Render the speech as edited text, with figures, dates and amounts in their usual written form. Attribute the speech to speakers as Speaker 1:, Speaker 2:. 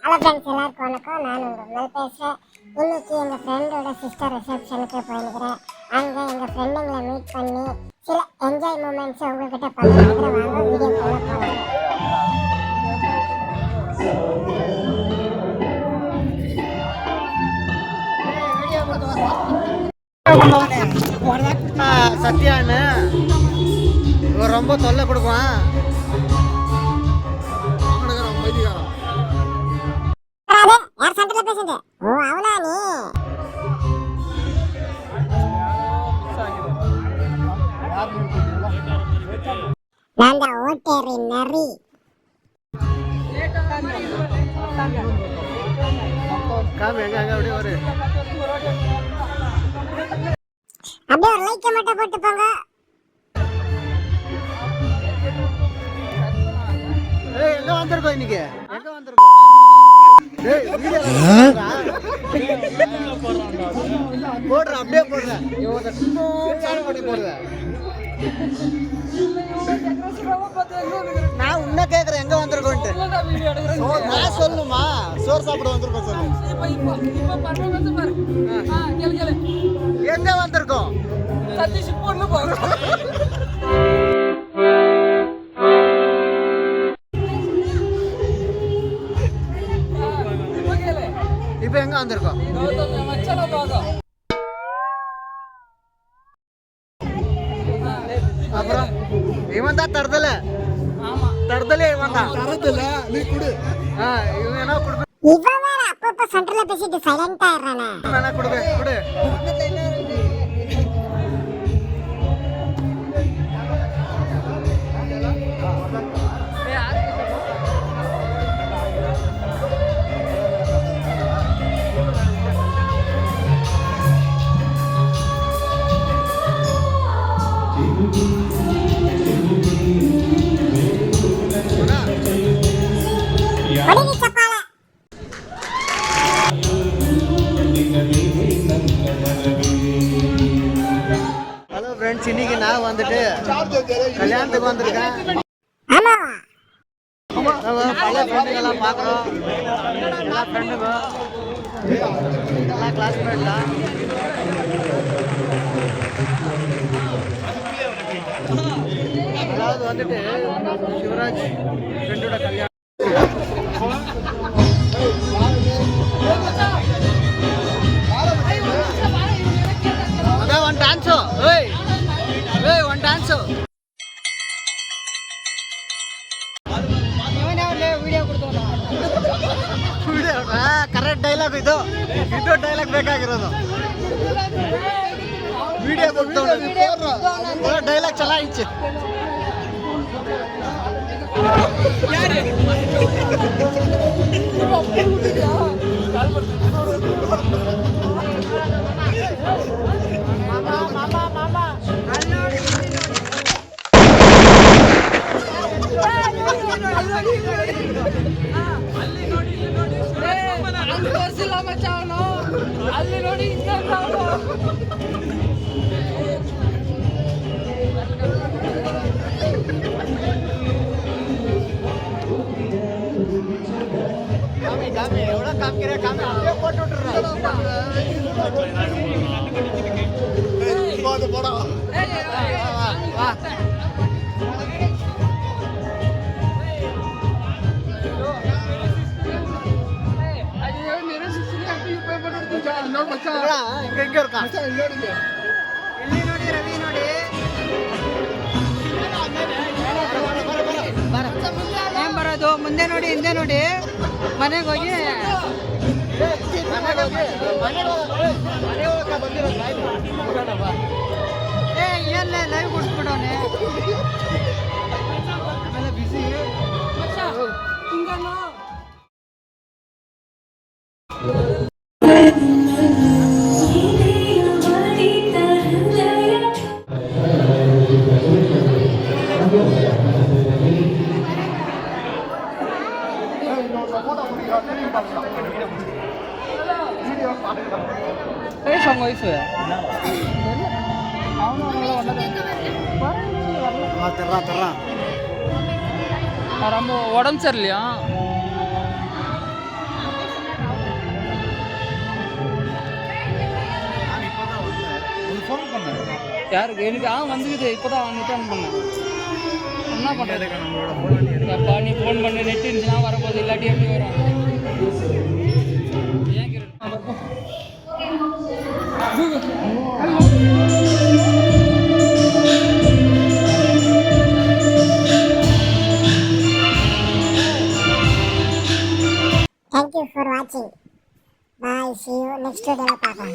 Speaker 1: Hello friends, எல்லாருக்கும் வணக்கம். நான் உங்கள் மேல் பேசுகிறேன். இன்னைக்கு எங்கள் ஃப்ரெண்டோட சிஸ்டர் ரிசப்ஷனுக்கு போயிருக்கிறேன். அங்கே எங்கள் ஃப்ரெண்டுங்களை மீட் பண்ணி சில என்ஜாய் மூமெண்ட்ஸை உங்கள்கிட்ட பகிர்ந்துக்கிற வாங்க வீடியோ போகலாம்.
Speaker 2: சத்யான்னு ரொம்ப தொல்லை கொடுப்பான்.
Speaker 1: யார் சண்டை பேசுங்க? ஓ, அவனா நீ? நான் தான் ஓட்டேரி நரி.
Speaker 2: காமி எங்க எங்க அப்படியே ஒரு
Speaker 1: அப்படியே ஒரு லைக்கை மட்டும் போட்டு போங்க.
Speaker 2: எங்க வந்திருக்கோம் இன்னைக்கு? எங்க வந்திருக்கோம்? போடுறேன், அப்படியே போடுறேன். நான் உன்ன கேக்குறேன் எங்க வந்திருக்கோன்ட்டு. நான் சொல்லுமா சோறு சாப்பிட வந்திருக்கோம் சொல்லு. எங்க வந்திருக்கோம்? இப்ப எங்க வந்திருக்கோம்? அப்புறம் இவன் தான் தருதல. தருதலே இவன் தான். தருதல நீ குடு. இவன் என்ன குடு?
Speaker 1: இவன் வேற அப்பப்ப சென்டர்ல பேசிட்டு சைலண்ட் ஆயிடுறானே.
Speaker 2: வேணா குடு குடு. ஹலோ ஃப்ரெண்ட்ஸ், இன்னைக்கு நான் வந்துட்டு கல்யாணத்துக்கு வந்திருக்கேன். பல ஃப்ரெண்டுங்கெல்லாம் பார்க்குறோம். எல்லா ஃப்ரெண்டுங்க எல்லா கிளாஸ்மேட் தான். அதாவது வந்துட்டு சிவராஜ் ஃப்ரெண்டோட கல்யாணம். அதான் ஒன் டான்ஸோ. ஏய் ஏய் ஒன் டான்ஸோ. ಕರೆಕ್ಟ್ ಡೈಲಾಗ್ ಇದು ಡೈಲಾಗ್ ಬೇಕಾಗಿರೋದು. ವಿಡಿಯೋ ಕೊಡ್ತವ್ರೆ ಡೈಲಾಗ್ ಚಲಾಯಿಸಿ. ಅಲ್ಲಿ ನೋಡಿ காமி காமி எவ்வளோ காமிக்கிற காமி அப்படியே போட்டு விட்டுறேன். போடா வா. எங்க இருக்கான்? ಇಲ್ಲಿ ನೋಡಿ ರವಿ ನೋಡಿ. ಏನ್ ಬರೋದು? ಮುಂದೆ ನೋಡಿ ಹಿಂದೆ ನೋಡಿ. ಮನೆಗೆ ಹೋಗಿ ಎಲ್ಲೇ ಲೈವ್ ಕೊಡ್ಸ್ಬಿಡೋನೆ. ಆಮೇಲೆ ಬಿಸಿ
Speaker 3: ரொம்ப உடம்பு சரியில்லையா? யாருக்கு எனக்கு வந்துக்குது இப்போதான் ரிட்டர்ன் பண்ணேன். என்ன பண்ணுறது?
Speaker 2: நம்மளோட ஃபோன்
Speaker 3: எப்பா நீ ஃபோன் பண்ணு, நெட் இருந்துச்சுன்னா வரப்போகுது, இல்லாட்டி எப்படி வரும்? ஏன் கேட்டு
Speaker 1: Thank you for watching. Bye. See you next video. Papa.